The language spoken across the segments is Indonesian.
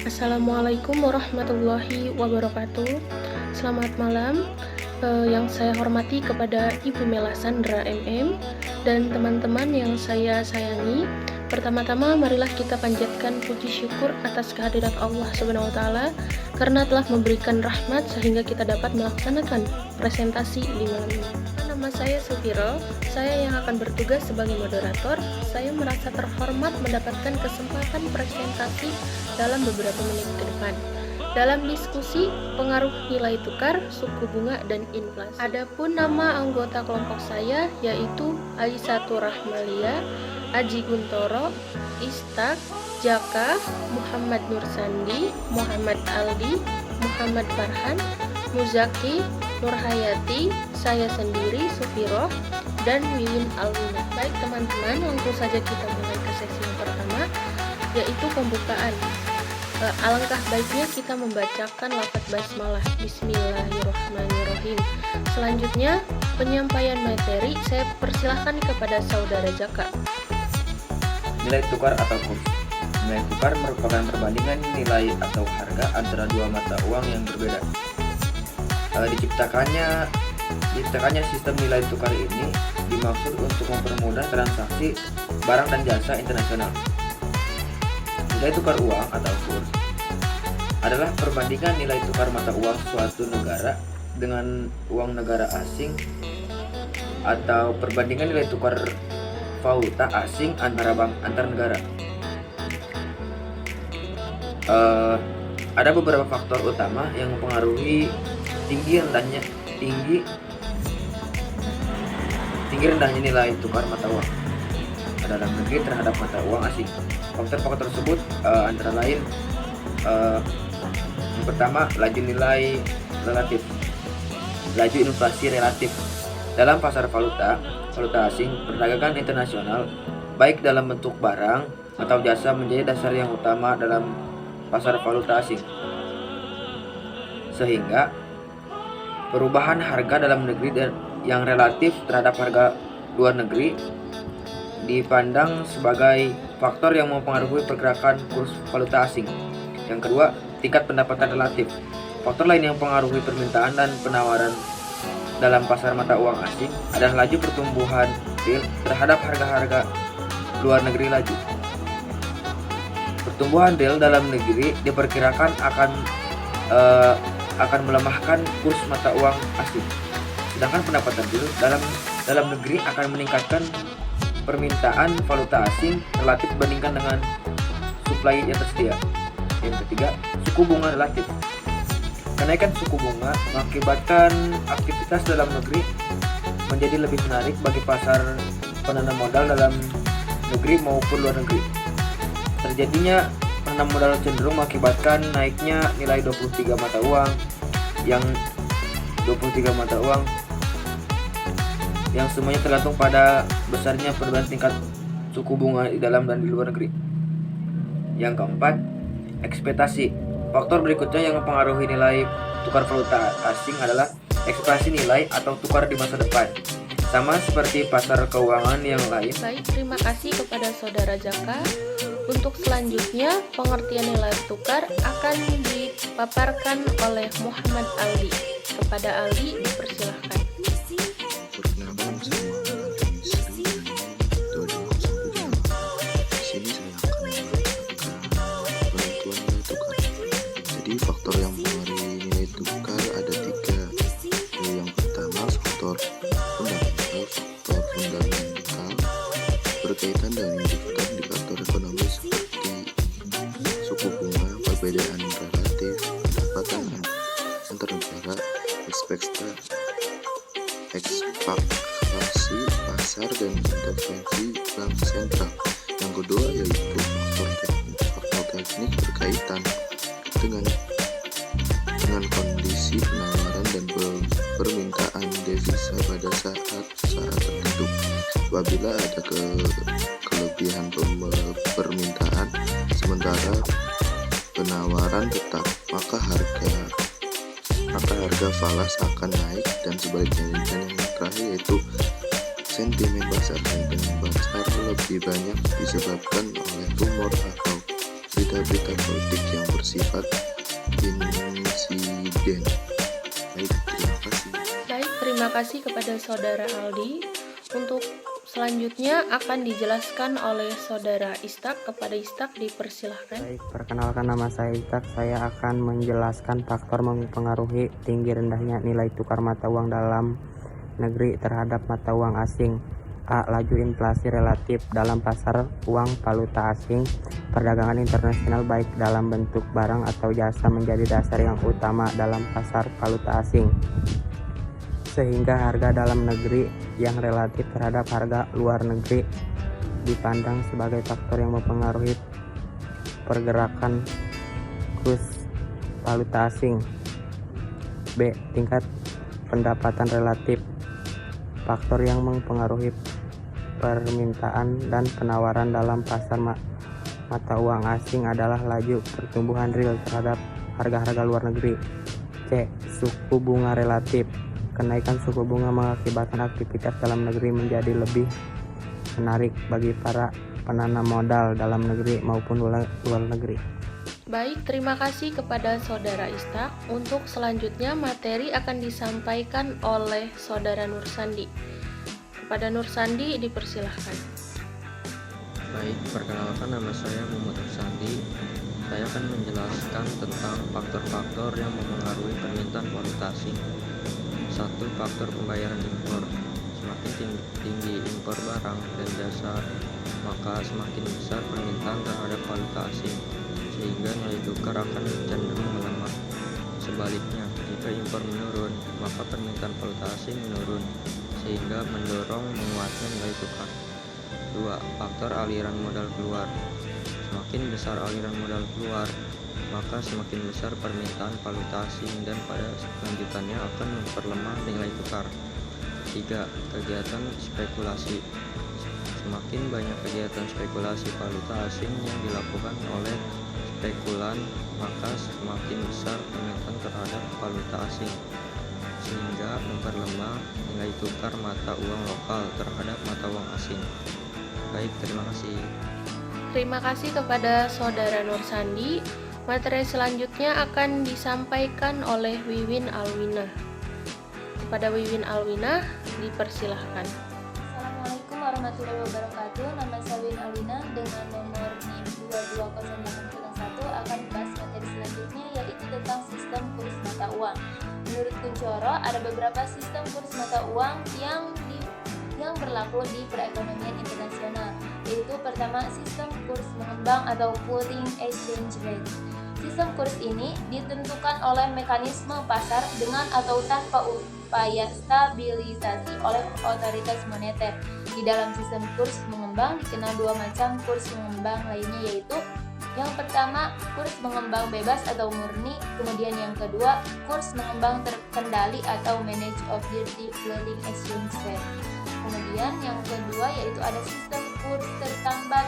Assalamualaikum warahmatullahi wabarakatuh. Selamat malam. Yang saya hormati kepada Ibu Mela Sandra MM dan teman-teman yang saya sayangi. Pertama-tama marilah kita panjatkan puji syukur atas kehadirat Allah Subhanahu wa taala karena telah memberikan rahmat sehingga kita dapat melaksanakan presentasi di malam ini. Nama saya Sufiro, saya yang akan bertugas sebagai moderator. Saya merasa terhormat mendapatkan kesempatan presentasi dalam beberapa menit ke depan. Dalam diskusi pengaruh nilai tukar, suku bunga, dan inflasi. Adapun nama anggota kelompok saya yaitu Aisyatu Rahmalia, Aji Guntoro, Istak, Jaka, Muhammad Nursandi, Muhammad Aldi, Muhammad Farhan, Muzaki, Nurhayati, saya sendiri Sufiroh, dan Wiwin Alwina. Baik teman-teman, langsung saja kita mulai ke sesi yang pertama, yaitu pembukaan. Alangkah baiknya kita membacakan lafaz basmalah Bismillahirrahmanirrahim. Selanjutnya penyampaian materi, saya persilahkan kepada saudara Jaka. Nilai tukar atau kurs. Nilai tukar merupakan perbandingan nilai atau harga antara dua mata uang yang berbeda. Diciptakannya sistem nilai tukar ini dimaksud untuk mempermudah transaksi barang dan jasa internasional. Nilai tukar uang atau kurs adalah perbandingan nilai tukar mata uang suatu negara dengan uang negara asing atau perbandingan nilai tukar valuta asing antar negara. Ada beberapa faktor utama yang mempengaruhi tinggi rendahnya nilai tukar mata uang dalam negeri terhadap mata uang asing. Faktor-faktor tersebut antara lain yang pertama, laju inflasi relatif. Dalam pasar valuta asing, perdagangan internasional baik dalam bentuk barang atau jasa menjadi dasar yang utama dalam pasar valuta asing, sehingga perubahan harga dalam negeri yang relatif terhadap harga luar negeri dipandang sebagai faktor yang mempengaruhi pergerakan kurs valuta asing. Yang kedua, tingkat pendapatan relatif. Faktor lain yang mempengaruhi permintaan dan penawaran dalam pasar mata uang asing adalah laju pertumbuhan yield terhadap harga-harga luar negeri laju. Pertumbuhan yield dalam negeri diperkirakan akan melemahkan kurs mata uang asing. Sedangkan pendapatan yield dalam negeri akan meningkatkan permintaan valuta asing relatif dibandingkan dengan suplai yang tersedia. Yang ketiga, suku bunga relatif. Kenaikan suku bunga mengakibatkan aktivitas dalam negeri menjadi lebih menarik bagi pasar penanam modal dalam negeri maupun luar negeri. Terjadinya penanam modal cenderung mengakibatkan naiknya nilai 23 mata uang yang semuanya tergantung pada besarnya perbedaan tingkat suku bunga di dalam dan di luar negeri. Yang keempat, ekspektasi. Faktor berikutnya yang mempengaruhi nilai tukar valuta asing adalah ekspektasi nilai atau tukar di masa depan. Sama seperti pasar keuangan yang lain. Baik, terima kasih kepada saudara Jaka. Untuk selanjutnya, pengertian nilai tukar akan dipaparkan oleh Muhammad Aldi. Kepada Aldi, dipersilahkan. Perkenalkan, bersama Aldi Sri dari 2201 Jawa. Di sini saya akan membacakan penentuan nilai tukar. Jadi faktor yang mempengaruhi nilai tukar ada tiga. Yang pertama, faktor fundamental berkaitan dengan indikator ekonomi seperti suku bunga, perbedaan relatif, pendapatan antar negara, ekspektasi pasar, dan intervensi bank sentral. Yang kedua yaitu faktor teknik berkaitan dengan kondisi penawaran dan permintaan devisa pada saat tertentu. Apabila ada kelebihan permintaan sementara penawaran tetap, maka harga falas akan naik, dan sebaliknya. Dan yang terakhir yaitu sentimen pasar lebih banyak disebabkan oleh rumor atau berita-berita politik yang bersifat insiden. Baik, terima kasih. Baik, terima kasih kepada Saudara Aldi. Untuk selanjutnya akan dijelaskan oleh Saudara Istak. Kepada Istak dipersilahkan. Baik, perkenalkan nama saya Istak. Saya akan menjelaskan faktor mempengaruhi tinggi rendahnya nilai tukar mata uang dalam negeri terhadap mata uang asing. A. Laju inflasi relatif dalam pasar uang valuta asing. Perdagangan internasional baik dalam bentuk barang atau jasa menjadi dasar yang utama dalam pasar valuta asing, sehingga harga dalam negeri yang relatif terhadap harga luar negeri dipandang sebagai faktor yang mempengaruhi pergerakan kurs valuta asing. B. Tingkat pendapatan relatif. Faktor yang mempengaruhi permintaan dan penawaran dalam pasar mata uang asing adalah laju pertumbuhan real terhadap harga-harga luar negeri. C. Suku bunga relatif. Kenaikan suku bunga mengakibatkan aktivitas dalam negeri menjadi lebih menarik bagi para penanam modal dalam negeri maupun luar negeri. Baik, terima kasih kepada Saudara Istak. Untuk selanjutnya materi akan disampaikan oleh Saudara Nur Sandi. Kepada Nur Sandi dipersilahkan. Baik, perkenalkan nama saya Muhammad Nur Sandi. Saya akan menjelaskan tentang faktor-faktor yang mempengaruhi permintaan valuta asing. 1. Faktor pembayaran impor. Semakin tinggi impor barang dan jasa, maka semakin besar permintaan terhadap valuta asing, sehingga nilai tukar akan cenderung melemah. Sebaliknya, jika impor menurun, maka permintaan valuta asing menurun, sehingga mendorong menguatnya nilai tukar. 2. Faktor aliran modal keluar. Semakin besar aliran modal keluar, maka semakin besar permintaan valuta asing dan pada lanjutannya akan memperlemah nilai tukar. 3. Kegiatan spekulasi. Semakin banyak kegiatan spekulasi valuta asing yang dilakukan oleh spekulan, maka semakin besar permintaan terhadap valuta asing, sehingga memperlemah nilai tukar mata uang lokal terhadap mata uang asing. Baik, terima kasih. Terima kasih kepada Saudara Nur Sandi. Materi selanjutnya akan disampaikan oleh Wiwin Alwinah. Kepada Wiwin Alwinah dipersilahkan. Assalamualaikum warahmatullahi wabarakatuh. Nama saya Wiwin Alwinah dengan nomor NIM 220801 akan membahas materi selanjutnya, yaitu tentang sistem kurs mata uang. Menurut Kuncoro, ada beberapa sistem kurs mata uang yang berlaku di perekonomian internasional, yaitu pertama, sistem kurs mengembang atau floating exchange rate. Sistem kurs ini ditentukan oleh mekanisme pasar dengan atau tanpa upaya stabilisasi oleh otoritas moneter. Di dalam sistem kurs mengembang dikenal dua macam kurs mengembang lainnya, yaitu yang pertama, kurs mengembang bebas atau murni, kemudian yang kedua, kurs mengembang terkendali atau managed objective floating exchange rate. Kemudian yang kedua yaitu ada sistem kurs tertambat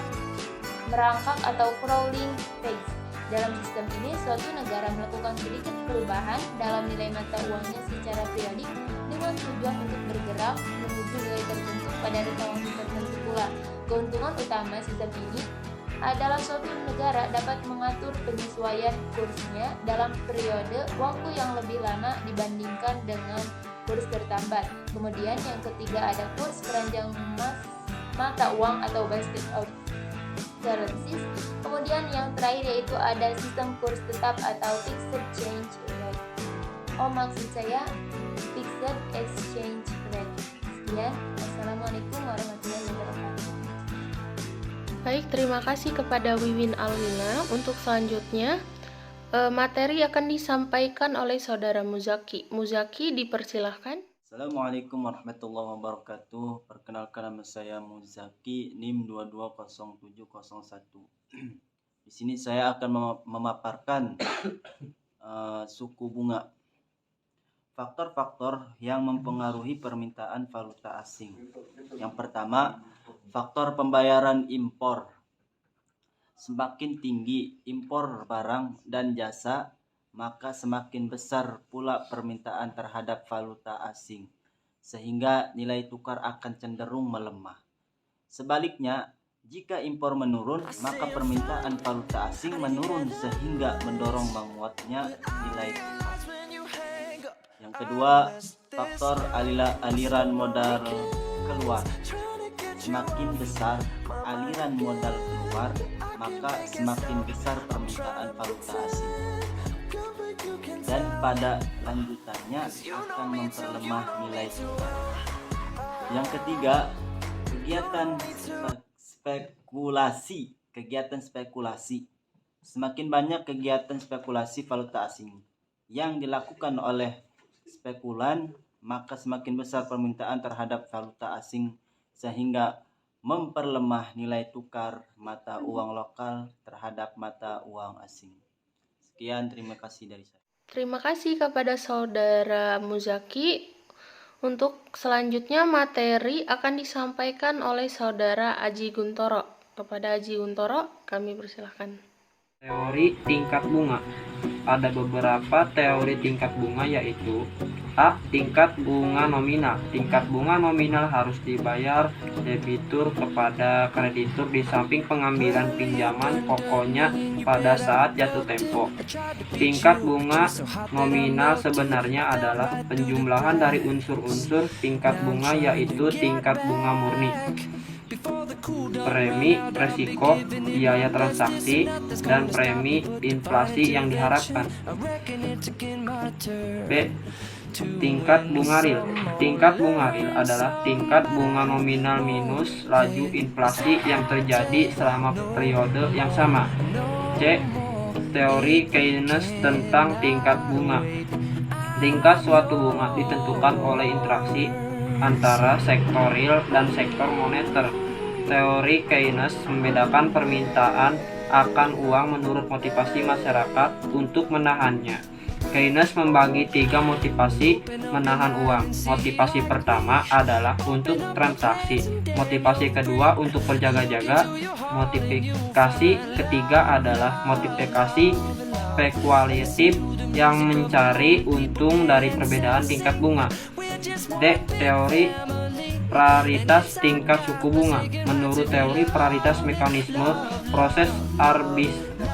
merangkak atau crawling phase. Dalam sistem ini, suatu negara melakukan sedikit perubahan dalam nilai mata uangnya secara periodik dengan tujuan untuk bergerak menuju nilai tertentu pada rentang waktu tertentu pula. Keuntungan utama sistem ini adalah suatu negara dapat mengatur penyesuaian kursnya dalam periode waktu yang lebih lama dibandingkan dengan kurs tertambat. Kemudian yang ketiga ada kurs keranjang mata uang atau basket of currencies. Kemudian yang terakhir yaitu ada sistem kurs tetap atau fixed exchange rate. Maksud saya fixed exchange rate. Sekian, Assalamualaikum warahmatullahi wabarakatuh. Baik, terima kasih kepada Wiwin Alwina. Untuk selanjutnya materi akan disampaikan oleh Saudara Muzaki. Muzaki dipersilahkan. Assalamualaikum warahmatullahi wabarakatuh. Perkenalkan nama saya Muzaki, NIM 220701. Di sini saya akan memaparkan suku bunga. Faktor-faktor yang mempengaruhi permintaan valuta asing. Yang pertama, faktor pembayaran impor. Semakin tinggi impor barang dan jasa, maka semakin besar pula permintaan terhadap valuta asing, sehingga nilai tukar akan cenderung melemah. Sebaliknya, Jika impor menurun, maka permintaan valuta asing menurun sehingga mendorong menguatnya nilai tukar. Yang kedua, faktor aliran modal keluar. Semakin besar aliran modal keluar, maka semakin besar permintaan valuta asing. Dan pada lanjutannya akan memperlemah nilai tukar. Yang ketiga, kegiatan spekulasi. Semakin banyak kegiatan spekulasi valuta asing yang dilakukan oleh spekulan, maka semakin besar permintaan terhadap valuta asing sehingga memperlemah nilai tukar mata uang lokal terhadap mata uang asing. Sekian, terima kasih dari saya. Terima kasih kepada Saudara Muzaki. Untuk selanjutnya materi akan disampaikan oleh Saudara Aji Guntoro. Kepada Aji Guntoro, kami persilahkan. Teori tingkat bunga. Ada beberapa teori tingkat bunga, yaitu A. Tingkat bunga nominal. Tingkat bunga nominal harus dibayar debitur kepada kreditur di samping pengambilan pinjaman pokoknya pada saat jatuh tempo. Tingkat bunga nominal sebenarnya adalah penjumlahan dari unsur-unsur tingkat bunga, yaitu tingkat bunga murni, premi resiko, biaya transaksi, dan premi inflasi yang diharapkan. B. Tingkat bunga real. Tingkat bunga real adalah tingkat bunga nominal minus laju inflasi yang terjadi selama periode yang sama. C. Teori Keynes tentang tingkat bunga. Tingkat suatu bunga ditentukan oleh interaksi antara sektor real dan sektor moneter. Teori Keynes membedakan permintaan akan uang menurut motivasi masyarakat untuk menahannya. Keynes membagi 3 motivasi menahan uang. Motivasi pertama adalah untuk transaksi, motivasi kedua untuk berjaga-jaga, motivasi ketiga adalah motivasi spekulatif yang mencari untung dari perbedaan tingkat bunga. D. Teori Prioritas tingkat suku bunga. Menurut teori prioritas mekanisme proses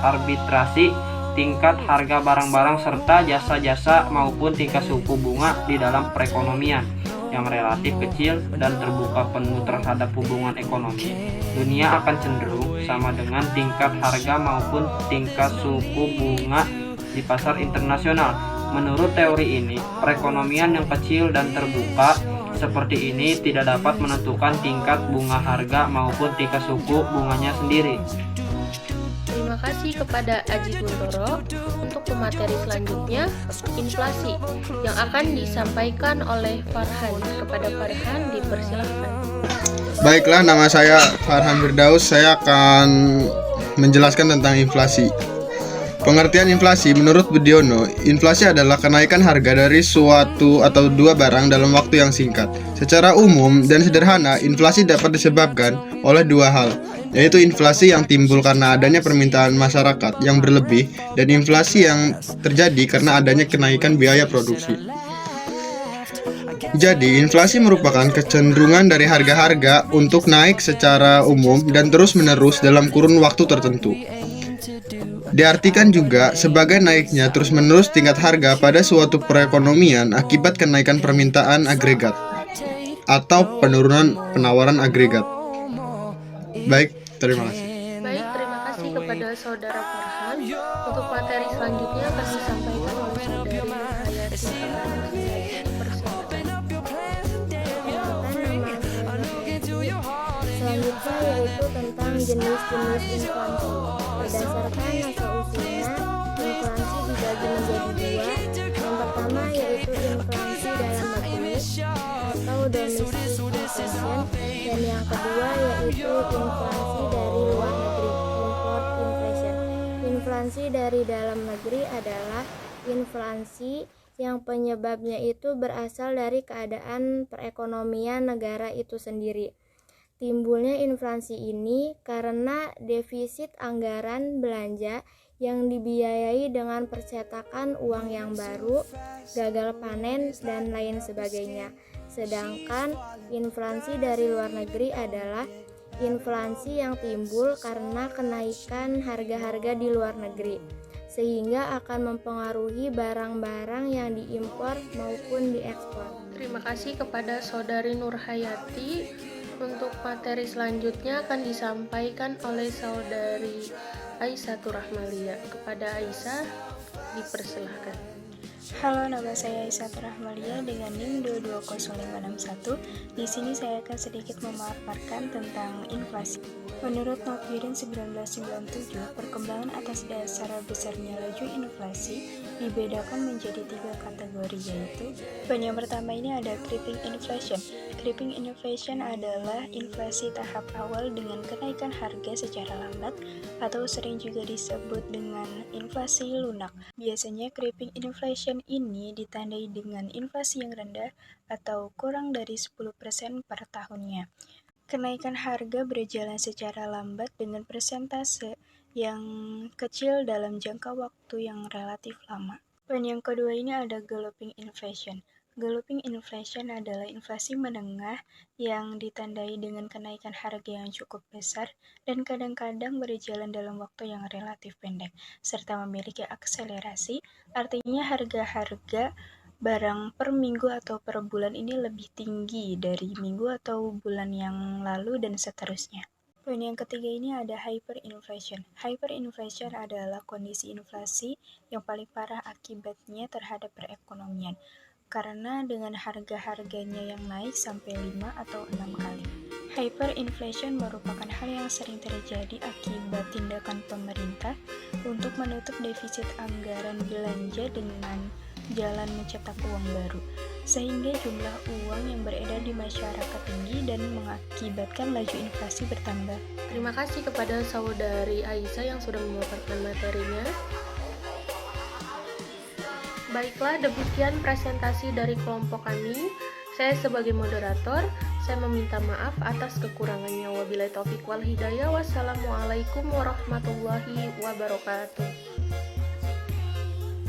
arbitrasi tingkat harga barang-barang serta jasa-jasa maupun tingkat suku bunga di dalam perekonomian yang relatif kecil dan terbuka penuh terhadap hubungan ekonomi, dunia akan cenderung sama dengan tingkat harga maupun tingkat suku bunga di pasar internasional. Menurut teori ini, perekonomian yang kecil dan terbuka seperti ini tidak dapat menentukan tingkat bunga harga maupun tingkat suku bunganya sendiri. Terima kasih kepada Aji Guntoro. Untuk pemateri selanjutnya, inflasi, yang akan disampaikan oleh Farhan. Kepada Farhan, dipersilahkan. Baiklah, nama saya Farhan Firdaus. Saya akan menjelaskan tentang inflasi. Pengertian inflasi menurut Budiono, inflasi adalah kenaikan harga dari suatu atau dua barang dalam waktu yang singkat. Secara umum dan sederhana, inflasi dapat disebabkan oleh dua hal, yaitu inflasi yang timbul karena adanya permintaan masyarakat yang berlebih dan inflasi yang terjadi karena adanya kenaikan biaya produksi. Jadi, inflasi merupakan kecenderungan dari harga-harga untuk naik secara umum dan terus-menerus dalam kurun waktu tertentu. Diartikan juga sebagai naiknya terus-menerus tingkat harga pada suatu perekonomian akibat kenaikan permintaan agregat atau penurunan penawaran agregat. Baik, terima kasih. Baik, terima kasih kepada Saudara Farhan. Untuk materi selanjutnya akan disampaikan oleh Saudari Nurhayati. Selanjutnya yaitu tentang jenis-jenis inflasi. Berdasarkan asal-usulnya, inflasi dibagi menjadi dua. Yang pertama yaitu inflasi dalam negeri atau domestic inflation, dan yang kedua yaitu inflasi dari luar negeri, import inflation. Inflasi dari dalam negeri adalah inflasi yang penyebabnya itu berasal dari keadaan perekonomian negara itu sendiri. Timbulnya inflasi ini karena defisit anggaran belanja yang dibiayai dengan percetakan uang yang baru, gagal panen, dan lain sebagainya. Sedangkan inflasi dari luar negeri adalah inflasi yang timbul karena kenaikan harga-harga di luar negeri, sehingga akan mempengaruhi barang-barang yang diimpor maupun diekspor. Terima kasih kepada Saudari Nurhayati. Untuk materi selanjutnya akan disampaikan oleh Saudari Aisyah Rahmalia. Kepada Aisyah, dipersilahkan. Halo, nama saya Aisyah Rahmalia dengan NIM 220561. Di sini saya akan sedikit memaparkan tentang inflasi. Menurut Novirin 1997, perkembangan atas dasar besarnya laju inflasi dibedakan menjadi 3 kategori, yaitu yang pertama ini ada creeping inflation. Creeping inflation adalah inflasi tahap awal dengan kenaikan harga secara lambat atau sering juga disebut dengan inflasi lunak. Biasanya creeping inflation ini ditandai dengan inflasi yang rendah atau kurang dari 10% per tahunnya. Kenaikan harga berjalan secara lambat dengan persentase yang kecil dalam jangka waktu yang relatif lama. Dan yang kedua ini ada galloping inflation. Galloping inflation adalah inflasi menengah yang ditandai dengan kenaikan harga yang cukup besar dan kadang-kadang berjalan dalam waktu yang relatif pendek, serta memiliki akselerasi, artinya harga-harga barang per minggu atau per bulan ini lebih tinggi dari minggu atau bulan yang lalu dan seterusnya. Poin yang ketiga ini ada hyperinflation. Hyperinflation adalah kondisi inflasi yang paling parah akibatnya terhadap perekonomian, karena dengan harga-harganya yang naik sampai 5 atau 6 kali. Hyperinflation merupakan hal yang sering terjadi akibat tindakan pemerintah untuk menutup defisit anggaran belanja dengan jalan mencetak uang baru, sehingga jumlah uang yang beredar di masyarakat tinggi dan mengakibatkan laju inflasi bertambah. Terima kasih kepada Saudari Aisyah yang sudah memaparkan materinya. Baiklah, demikian presentasi dari kelompok kami. Saya sebagai moderator, saya meminta maaf atas kekurangannya. Wabillahi taufiq wal hidayah. Wassalamualaikum warahmatullahi wabarakatuh.